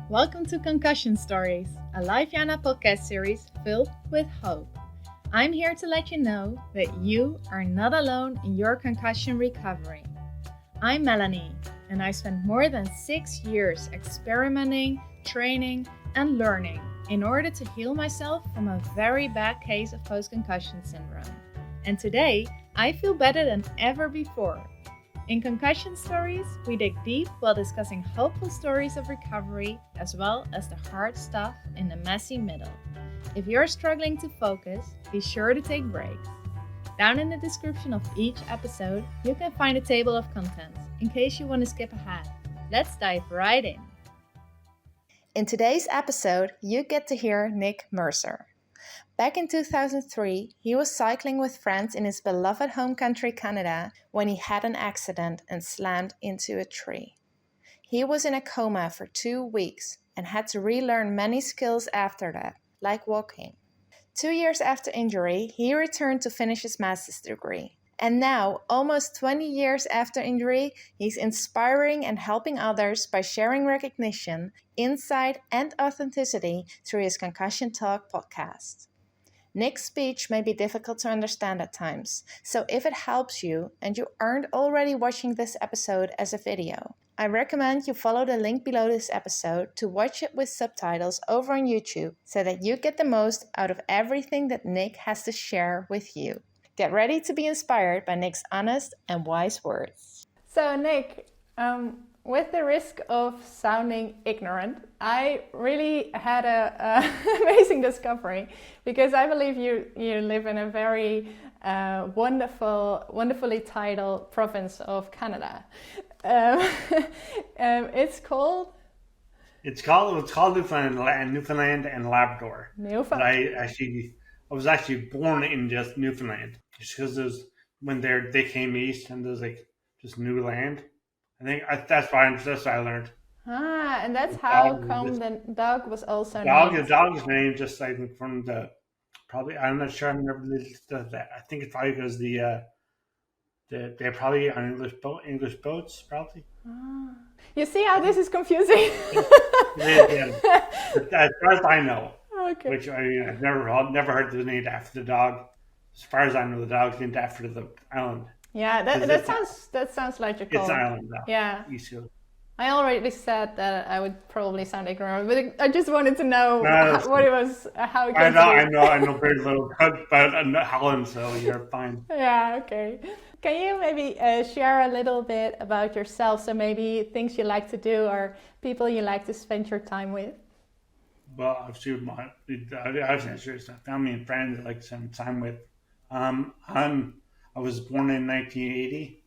Welcome to Concussion Stories, a Lifeyana podcast series filled with hope. I'm here to let you know that you are not alone in your concussion recovery. I'm Melanie, and I spent more than 6 years experimenting, training, and learning in order to heal myself from a very bad case of post-concussion syndrome. And today, I feel better than ever before. In Concussion Stories, we dig deep while discussing hopeful stories of recovery as well as the hard stuff in the messy middle. If you're struggling to focus, be sure to take breaks. Down in the description of each episode, you can find a table of contents in case you want to skip ahead. Let's dive right in. In today's episode, you get to hear Nick Mercer. Back in 2003, he was cycling with friends in his beloved home country, Canada, when he had an accident and slammed into a tree. He was in a coma for 2 weeks and had to relearn many skills after that, like walking. 2 years after injury, he returned to finish his master's degree. And now, almost 20 years after injury, he's inspiring and helping others by sharing recognition, insight, and authenticity through his Concussion Talk podcast. Nick's speech may be difficult to understand at times, so if it helps you and you aren't already watching this episode as a video, I recommend you follow the link below this episode to watch it with subtitles over on YouTube so that you get the most out of everything that Nick has to share with you. Get ready to be inspired by Nick's honest and wise words. So Nick, with the risk of sounding ignorant, I really had a amazing discovery because I believe you live in a very wonderfully titled province of Canada. It's called Newfoundland and Labrador. Newfoundland. I was actually born in just Newfoundland, just because when they came east and there's like just new land. I think that's why I learned. Ah, and that's how come the dog was also named. The dog's name just like from the probably. I'm not sure. I never that. I think it's probably because they're probably on English boats probably. Ah. You see how this is confusing. Yeah. As far as I know. Okay. Which I've never heard the name after the dog. As far as I know, the dog's named after the island. Yeah, that sounds like a call. It's an island, though. Yeah. I already said that I would probably sound ignorant, but I just wanted to know what it was, how it came I know very little about Holland, so you're fine. Yeah, okay. Can you maybe share a little bit about yourself? So maybe things you like to do or people you like to spend your time with? Well, I've seen my family and friends I like to spend time with. I was born in 1980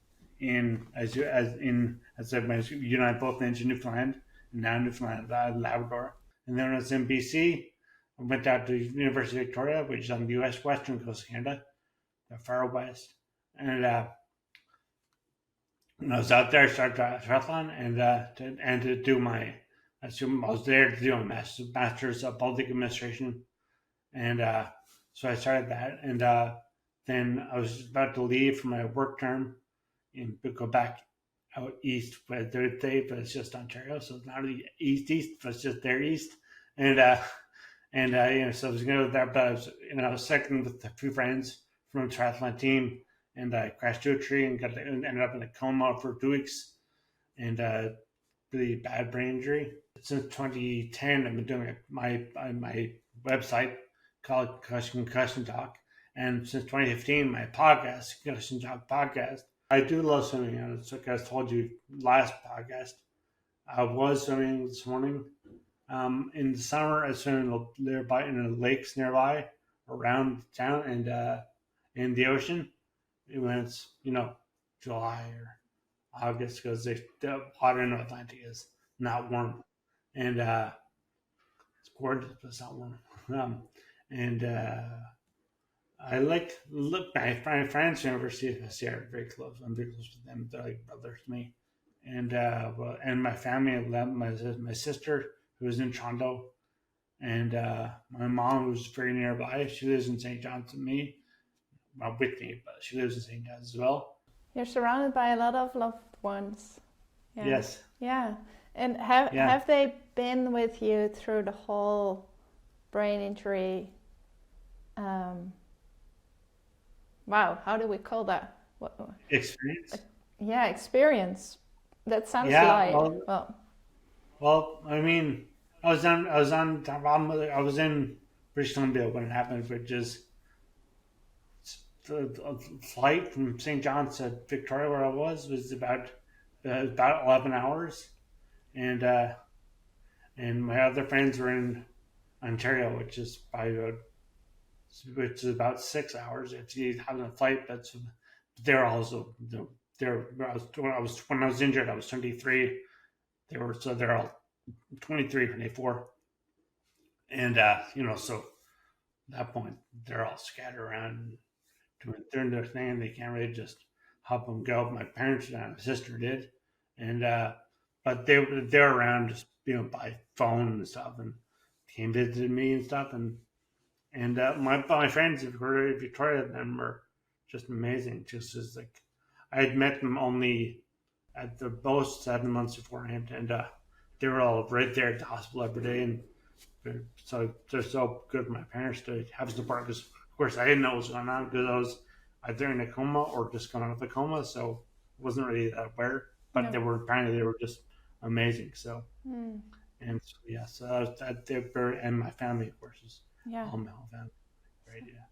both names in Newfoundland and now Newfoundland, Labrador. And then when I was in BC, I went out to University of Victoria, which is on the U.S. western coast of Canada, the far west. And when I was out there, I started triathlon and to do my. I was there to do my master's of public administration, and so I started that, and then I was about to leave for my work term and go back out east, but it's just Ontario, so it's not really east, but it's just their east, and so I was going to go there, but I was second with a few friends from the triathlon team, and I crashed to a tree and ended up in a coma for 2 weeks, and really bad brain injury. Since 2010, I've been doing my website called Concussion Talk, and since 2015, my podcast, Concussion Talk podcast. I do love swimming, and it's like I told you last podcast. I was swimming this morning. In the summer, I swim nearby in the lakes nearby, around town, and in the ocean. When it's July or August, because the water in the Atlantic is not warm, and it's gorgeous, but it's not warm. I like my friends from university are very close. I'm very close with them. They're like brothers to me, and my family. My sister who is in Toronto, and my mom who's very nearby. She lives in St. John's with me, but she lives in St. John's as well. You're surrounded by a lot of loved ones. Yeah. Yes. Yeah. And Yeah. have they been with you through the whole brain injury? Wow, how do we call that? What, Experience. yeah, experience. That sounds Yeah. light. Well, I mean, I was in British Columbia when it happened, which is the flight from St. John's to Victoria, where I was about 11 hours, and my other friends were in Ontario, which is about 6 hours. If you have a flight, they're also they're when I was injured, I was 23. They're all 23, 24, and so at that point they're all scattered around doing their thing, and they can't really just hop and go. My parents and my sister did, and but they're around just by phone and stuff, and came visited me and stuff, and my friends in Victoria then were just amazing. Just as like I had met them only at the most 7 months beforehand, and they were all right there at the hospital every day, and so they're so good for my parents to have support. Because of course I didn't know what was going on because I was either in a coma or just coming out of a coma, so I wasn't really that aware. But no. they were just amazing. So and so, yeah, so they were, and my family of course is Yeah. all my whole family, right? Yeah.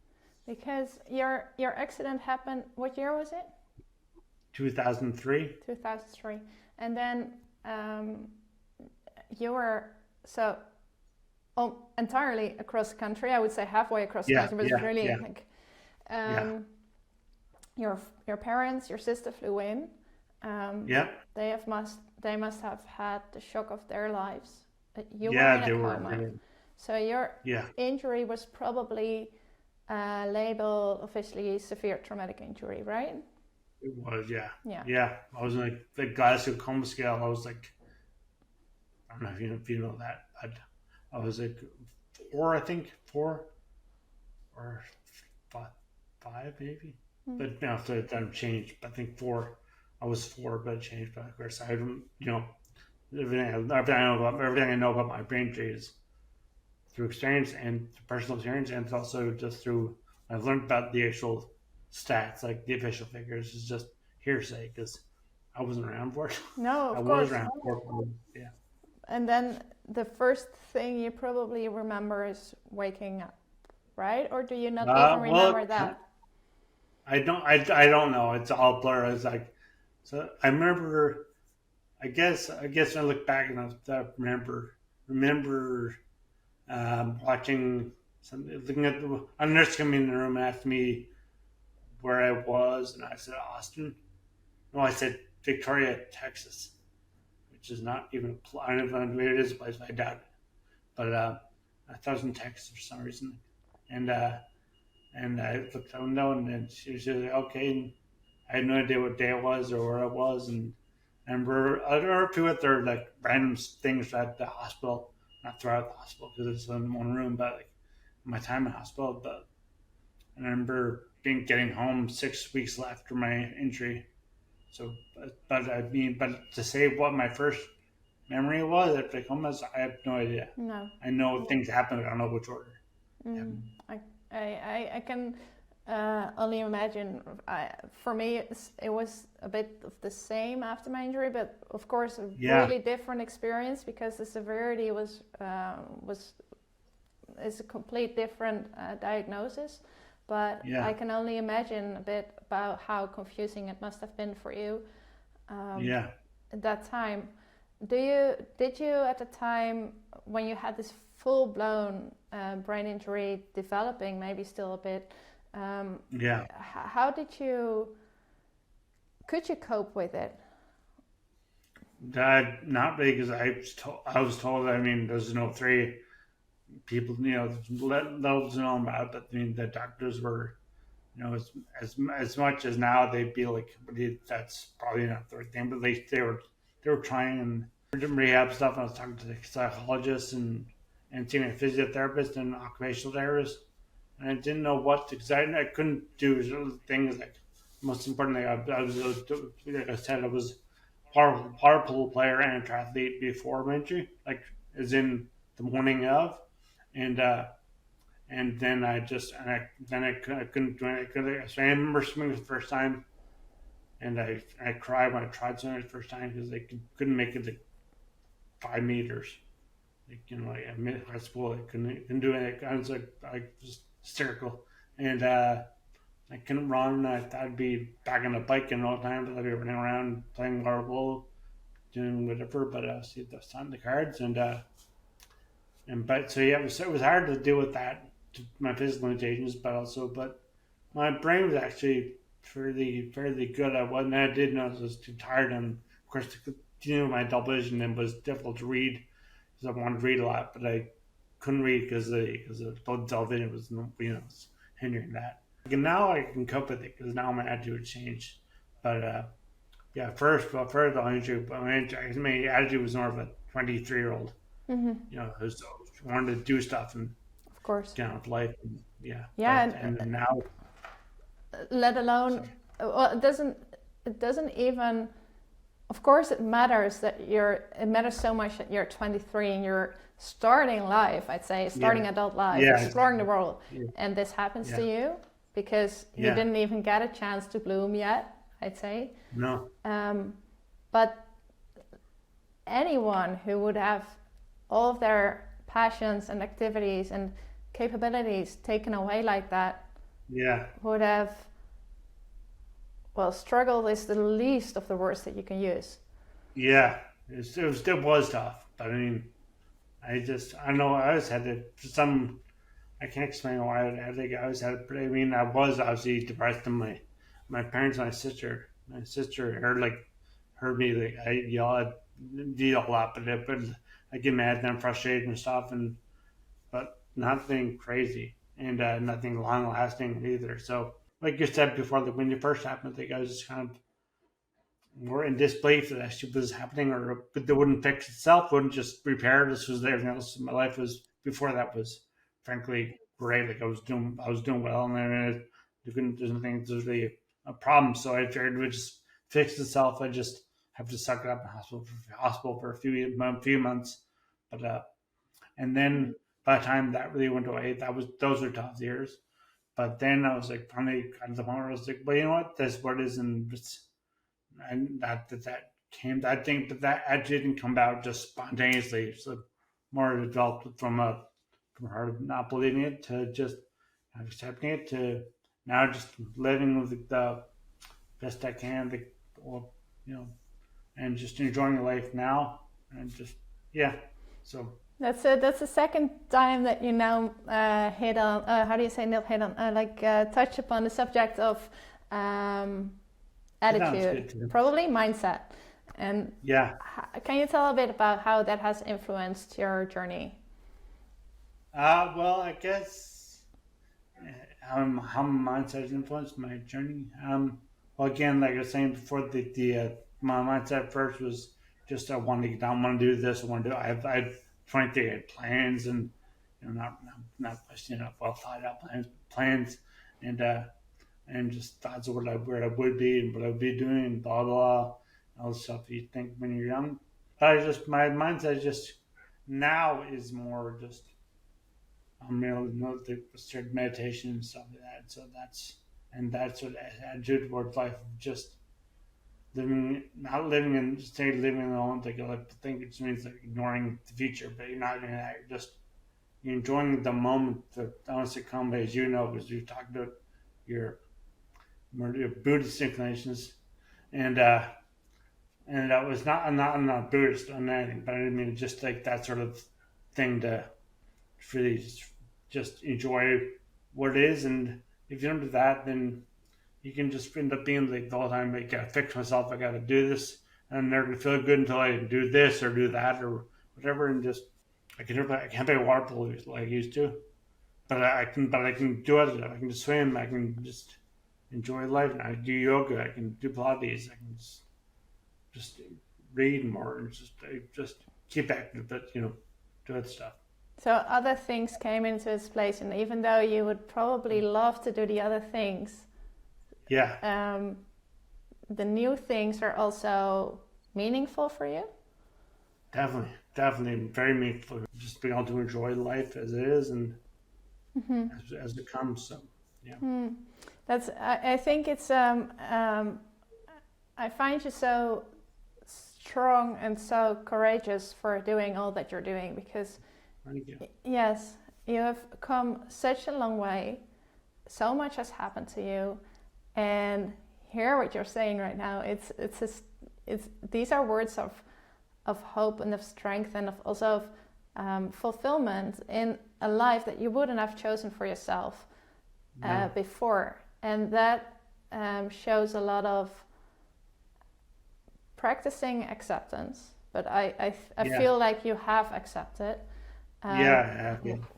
Because your accident happened, what year was it? 2003. 2003. And then you were so entirely across the country. I would say halfway across the country, but it's really like your parents, your sister flew in. They must have had the shock of their lives. You were in a coma. So your injury was probably labeled officially severe traumatic injury, right? It was, yeah. I was like the Glasgow coma scale. I was like, I don't know if you know that, but I was like 4, I think 4 or 5 maybe. But now so it done changed. But I think 4. I was 4, but it changed. But of course, I don't. Everything I know about my brain injury is through experience and personal experience, and it's also just through I've learned about the actual stats, like the official figures, is just hearsay because I wasn't around for it. No, of I course. was around for it. Yeah. And then the first thing you probably remember is waking up, right? Or do you not even remember that? I don't know. It's all blur. It's like, so I remember. I guess when I look back and I remember watching something, looking at a nurse coming in the room and asked me where I was, and I said Austin. No, I said Victoria, Texas, which is not even I don't know where it is a place. I doubt it, but I thought it was in Texas for some reason, and I looked out the window, and then she was like, okay. And I had no idea what day it was or where I was, and I remember a few other like random things at the hospital, not throughout the hospital because it's in one room, but like my time in hospital. But I remember getting home 6 weeks after my injury. So, but to say what my first memory was at the comas, I have no idea. No. I know things happened, but I don't know which order. I can only imagine. For me, it was a bit of the same after my injury, but of course a really different experience because the severity is a complete different diagnosis. But I can only imagine a bit about how confusing it must have been for you at that time. Did you at the time when you had this full-blown brain injury developing, maybe still a bit, how could you cope with it? Not really, because I was told, I mean, there's no 3 people, levels know about it, but I mean, the doctors were, as much as now they'd be like, that's probably not the right thing, but they were trying and doing rehab stuff. And I was talking to the psychologists and seeing a physiotherapist and occupational therapist, and I didn't know what to, because I couldn't do things like, most importantly, I was, like I said, I was water polo player and a triathlete before my injury, like as in the morning of, and then I couldn't do it. So I remember swimming for the first time, and I cried when I tried swimming the first time because I couldn't make it to 5 meters. Like, like I made high school, I couldn't do it. I was just hysterical, and I couldn't run. I thought I'd be back on a bike in all the time, but I'd be running around playing water polo, doing whatever. But see, that's not in the cards, but so yeah, it was hard to deal with that, my physical limitations, but my brain was actually fairly good. I did notice I was too tired, and of course, my double vision and was difficult to read because I wanted to read a lot, but I couldn't read because the double vision was was hindering that. And now I can cope with it because now my attitude changed. But yeah, first the injury, my attitude was more of a 23-year-old, who's wanted to do stuff and Of course. get on with life. And, Yeah, and then now, let alone, well, it doesn't even, of course it matters it matters so much that you're 23 and you're starting life, I'd say, adult life, exploring the world, and this happens to you because you didn't even get a chance to bloom yet, I'd say. No. But anyone who would have all of their passions and activities and capabilities taken away like that would have, well, struggle is the least of the words that you can use. Yeah, it was tough, but I mean, I know I always had it for some. I can't explain why. I think I always had it, but I mean, I was obviously depressed, and my parents, my sister heard me, like I yell a lot, but I get mad and I'm frustrated and stuff, but nothing crazy and nothing long lasting either. So, like you said before, like when it first happened, I think I was just kind of more in disbelief that shit was happening, but it wouldn't fix itself, wouldn't just repair. This was everything else. My life was before that was frankly great. Like I was doing well, and then there's nothing, there's really a problem. So I figured it would just fix itself. I just have to suck it up in hospital for a few months, but and then by the time that really went away, those were tough years. But then I was like, finally got to the point where I was like, well, you know what, this is what it is, and that came. I think, but that didn't come out just spontaneously. So more developed from her not believing it to just accepting it to now just living with the best I can, and just enjoying life now, and just So that's the second time that you now hit on. How do you say not hit on? Touch upon the subject of attitude, probably mindset, and can you tell a bit about how that has influenced your journey? Well, I guess how mindset has influenced my journey. Well, again, like I was saying before, my mindset first was just I want to get down, I want to do this, I want to do. I had 23 plans, and not well thought out plans, and just thoughts of where I would be and what I would be doing, and blah blah, all the stuff you think when you're young. But my mindset just now is more just the certain meditation and stuff like that. So that's what attitude towards life, just not living and living in the moment. Like I think it just means like ignoring the future, but you're not doing that. You're enjoying the moment that wants to come, as you know, because you talked about your Buddhist inclinations, and that was I'm not Buddhist on anything, but I mean just like that sort of thing to really just enjoy what it is, and if you don't do that, then you can just end up being like the whole time, like, I gotta fix myself, I gotta do this, and I'm never gonna feel good until I do this or do that or whatever, and just I can't play water polo like I used to, but I can do it. I can just swim. I can just enjoy life. I do yoga. I can do Pilates. I can just read more and just keep active, but do that stuff. So other things came into its place, and even though you would probably love to do the other things, the new things are also meaningful for you? Definitely very meaningful. Just being able to enjoy life as it is and as it comes. So, yeah. That's. I think it's. I find you so strong and so courageous for doing all that you're doing, because Thank you. yes, you have come such a long way. So much has happened to you, and hear what you're saying right now. It's these are words of hope and of strength and of also of fulfillment in a life that you wouldn't have chosen for yourself before, and that shows a lot of practicing acceptance. But I feel like you have accepted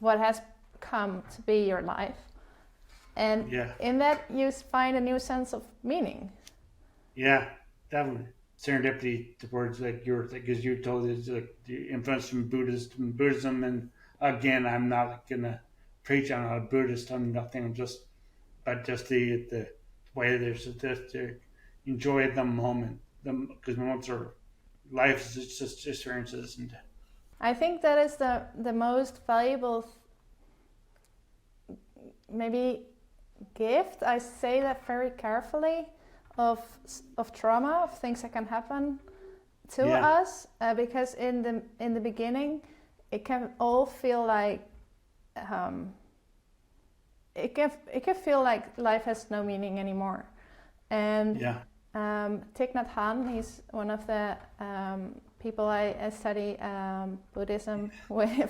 what has come to be your life, and in that you find a new sense of meaning. Yeah, definitely. Serendipity, the words like because you told us like the influence from Buddhism, and again, I'm not gonna preach. I'm not a Buddhist. I'm nothing. But just the way there's just to enjoy the moment, because moments are life is just experiences, and I think that is the most valuable maybe gift. I say that very carefully. Of trauma, of things that can happen to us, because in the beginning, it can all feel like it can feel like life has no meaning anymore. And Thich Nhat Hanh, he's one of the people I study Buddhism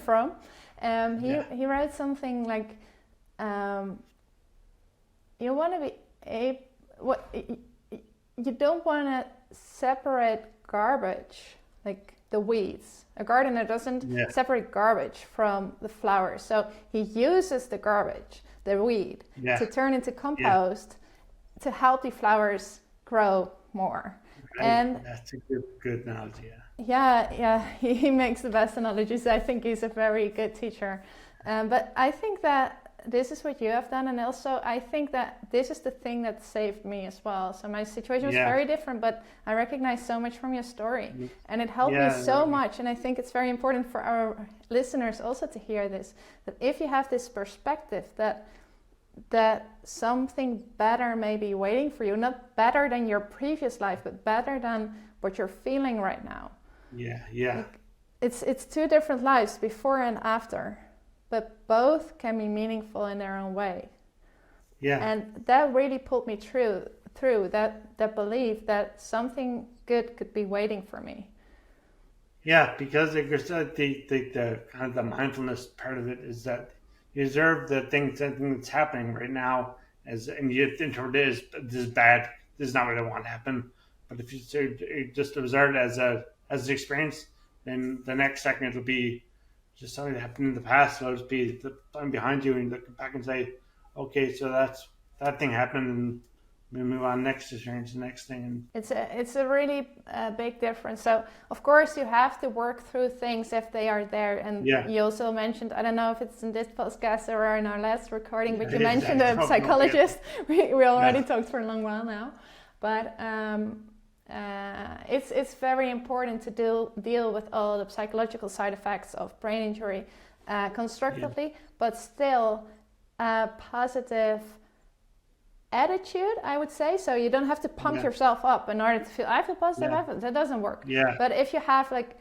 from. He wrote something like, you want to be you don't want to separate garbage, like the weeds. A gardener doesn't separate garbage from the flowers. So he uses the garbage, the weed, to turn into compost to help the flowers grow more. Right. And that's a good analogy. He makes the best analogies. I think he's a very good teacher. But I think that this is what you have done, and also I think that this is the thing that saved me as well. So my situation was very different, but I recognize so much from your story, and it helped me so much. And I think it's very important for our listeners also to hear this, that if you have this perspective that something better may be waiting for you, not better than your previous life, but better than what you're feeling right now. Like, it's two different lives, before and after, but both can be meaningful in their own way. And that really pulled me through that belief that something good could be waiting for me. Because the kind of the mindfulness part of it is that you observe the thing that's happening right now, and you interpret it as this is bad, this is not what I want to happen. But if you just observe it as an experience, then the next second it'll be just something that happened in the past. It'll just be something behind you, and you look back and say, okay, so that thing happened, and we move on next experience, the next thing. It's a really big difference. So of course you have to work through things if they are there. And you also mentioned, I don't know if it's in this podcast or in our last recording, but you mentioned a psychologist. We already talked for a long while now, but it's very important to deal with all the psychological side effects of brain injury constructively, but still positive attitude, I would say. So you don't have to pump yourself up in order to feel, I feel positive, that doesn't work. But if you have like,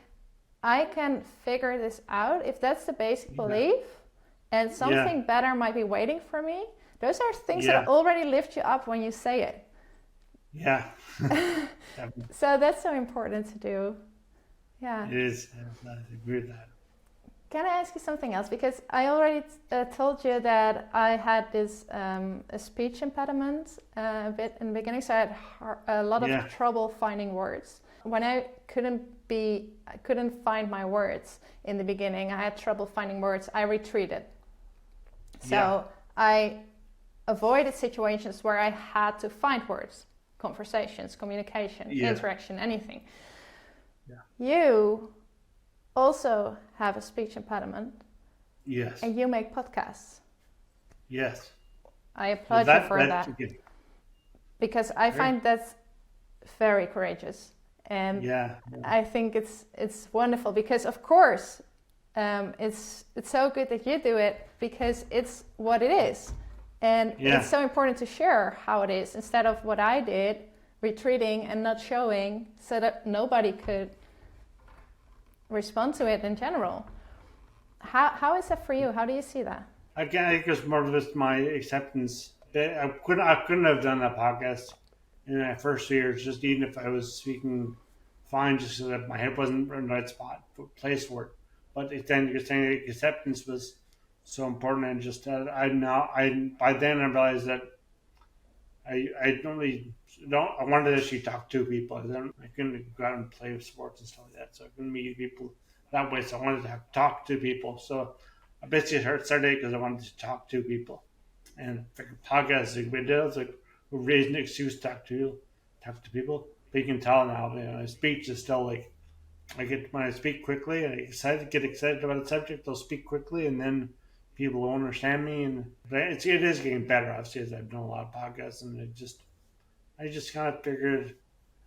I can figure this out, if that's the basic belief, and something better might be waiting for me, those are things that already lift you up when you say it. So that's so important to do. It is. I agree with that. Can I ask you something else? Because I already told you that I had this a speech impediment a bit in the beginning, so I had a lot of trouble finding words. When I couldn't find my words in the beginning, I had trouble finding words, I retreated. So I avoided situations where I had to find words, conversations, communication, interaction, anything. You also have a speech impediment. And you make podcasts. I applaud you for that. Because I find that's very courageous. And yeah. I think it's wonderful because, of course, it's so good that you do it because it's what it is. And it's so important to share how it is instead of what I did, retreating and not showing so that nobody could respond to it in general. How is that for you? How do you see that? Again, I think it's more of just my acceptance. I couldn't have done that podcast in my first years, just even if I was speaking fine, just so that my head wasn't in the right spot, place for it. But then you're saying that acceptance was so important, and just that I by then I realized that I don't really don't I wanted to actually talk to people. I couldn't go out and play with sports and stuff like that, so I couldn't meet people that way. So I wanted to talk to people. So I basically started because I wanted to talk to people, and like a podcast is a big deal. It's like we're raising an excuse to talk to people. But you can tell now, my speech is still like I get when I speak quickly and get excited about a subject. I'll speak quickly, and then people will understand me. And it is getting better. Obviously, as I've done a lot of podcasts, and I just kind of figured,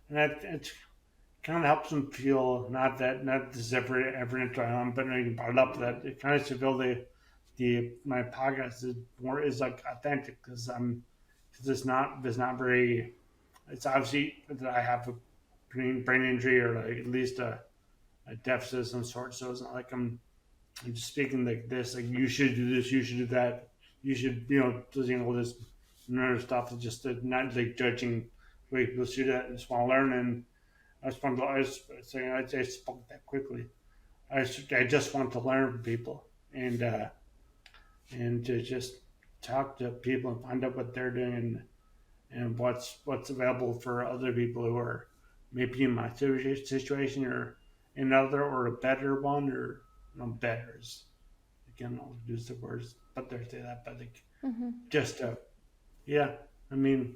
and it kind of helps them feel not this is ever into but you brought it up that it kind of to feel my podcast is like authentic because it's not very. It's obviously that I have a brain injury or like at least a deficit of some sort. So it's not like I'm just speaking like this. Like you should do this, you should do that, you should all this nerd stuff. It's just not like judging the way people should do that. I just want to learn, and I just want to. I spoke that quickly. I just want to learn from people and to just talk to people and find out what they're doing and what's available for other people who are maybe in my situation or another or a better one or better is again I'll use the words but they say that but like just yeah I mean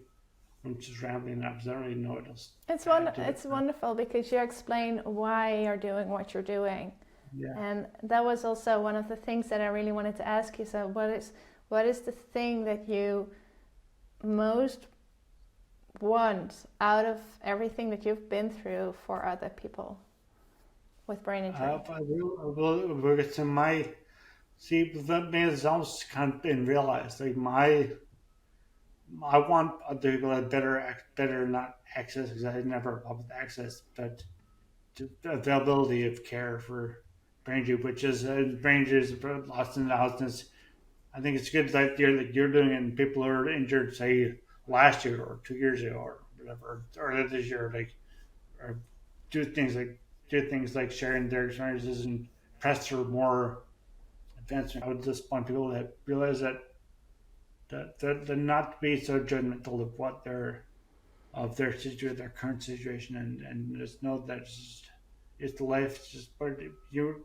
I'm just rambling now because I don't really know what else. It's wonderful because you explain why you're doing what you're doing. Yeah. And that was also one of the things that I really wanted to ask you. So what is the thing that you most want out of everything that you've been through for other people with brain injury? We'll get to my see that means almost kind of been realized like I want other people to have better not access because I never public access but availability of care for brain injury, which is brain injury is lost in thousands. I think it's good that you're doing it and people who are injured say last year or 2 years ago or whatever or this year or do things like sharing their experiences and press for more advancement. I would just want people to realize that not to be so judgmental of what their situation, their current situation, and just know that it's life. It's just but you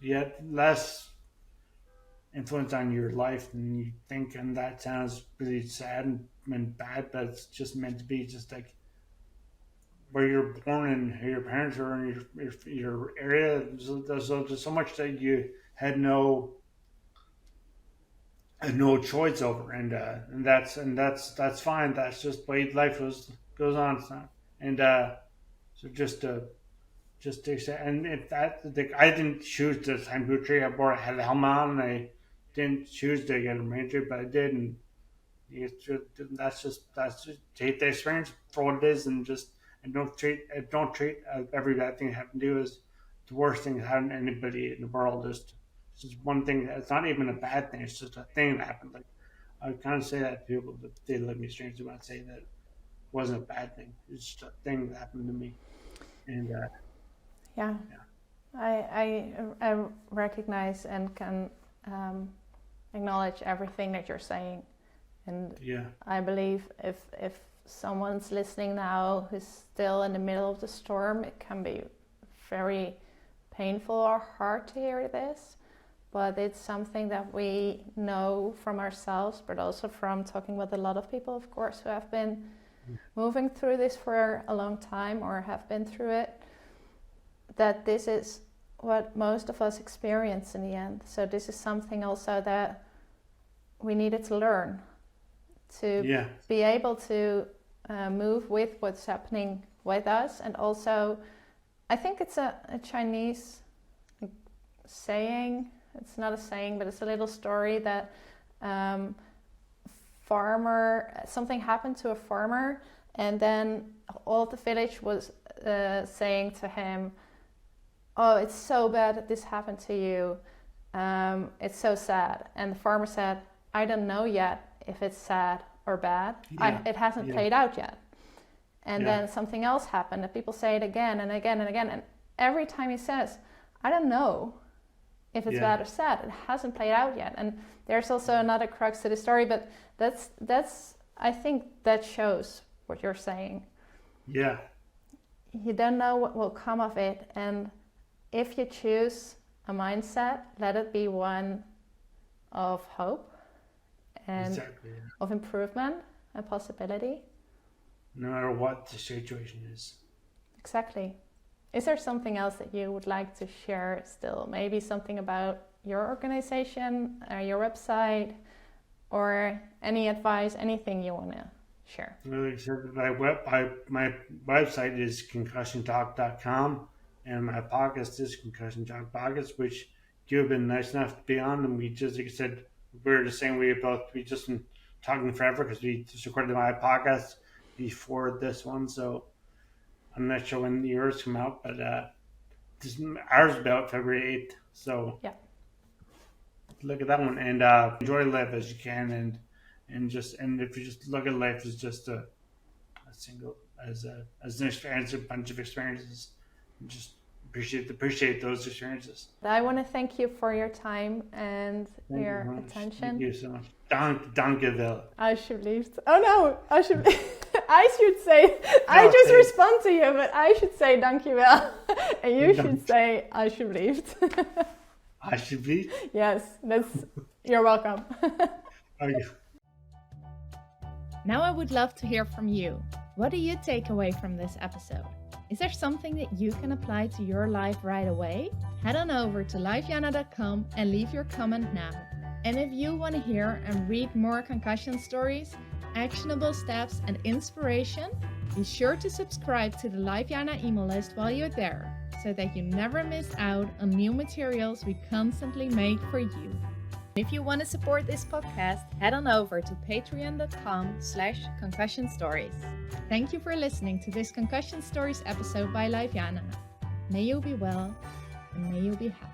had less influence on your life than you think, and that sounds really sad and bad, but it's just meant to be just like where you're born and who your parents are in your area. There's so much that you had no choice over, and that's fine. That's just the way life goes on. It's not, and so just to say, and if that I didn't choose the time to tree. I had a helmet on, and I didn't choose to get a major, but I did, and that's just take the experience for what it is, and don't treat every bad thing that happened to you as the worst thing that happened to anybody in the world. It's just one thing. It's not even a bad thing. It's just a thing that happened. Like I would kind of say that to people, but they look at me strangely when I say that it wasn't a bad thing. It's just a thing that happened to me, and yeah. I recognize and can acknowledge everything that you're saying, and I believe if someone's listening now who's still in the middle of the storm, it can be very painful or hard to hear this, but it's something that we know from ourselves, but also from talking with a lot of people, of course, who have been moving through this for a long time or have been through it, that this is what most of us experience in the end. So this is something also that we needed to learn to be able to move with what's happening with us. And also, I think it's a Chinese saying. It's not a saying, but it's a little story that something happened to a farmer, and then all the village was saying to him, "Oh, it's so bad that this happened to you. It's so sad." And the farmer said, "I don't know yet if it's sad or bad. It hasn't played out yet." And then something else happened, and people say it again and again and again. And every time he says, "I don't know if it's bad or sad, it hasn't played out yet." And there's also another crux to the story, but that's I think that shows what you're saying. Yeah. You don't know what will come of it, and if you choose a mindset, let it be one of hope and of improvement and possibility. No matter what the situation is. Exactly. Is there something else that you would like to share still? Maybe something about your organization, or your website, or any advice, anything you want to share? Like I said, my website is concussiontalk.com, and my podcast is Concussion Talk Podcast, which you've been nice enough to be on. And we just, like I said, we're the same way about, we just been talking forever because we just recorded my podcast before this one. So I'm not sure when yours come out, but ours is about February 8th. So look at that one, and enjoy life as you can, and if you just look at life as just a single, as an experience, a bunch of experiences, and just appreciate those experiences. I want to thank you for your time and your attention. Thank you so much. Danke wel. Alsjeblieft. Oh no, alsjeblieft. I should say, I just respond to you, but I should say dankjewel. And you should say alsjeblieft. Alsjeblieft? Yes, you're welcome. Okay. Now I would love to hear from you. What do you take away from this episode? Is there something that you can apply to your life right away? Head on over to lifeyana.com and leave your comment now. And if you want to hear and read more concussion stories, actionable steps and inspiration, be sure to subscribe to the Lifeyana email list while you're there, so that you never miss out on new materials we constantly make for you. If you want to support this podcast, head on over to patreon.com/concussion stories. Thank you for listening to this Concussion Stories episode by Lifeyana. May you be well and may you be happy.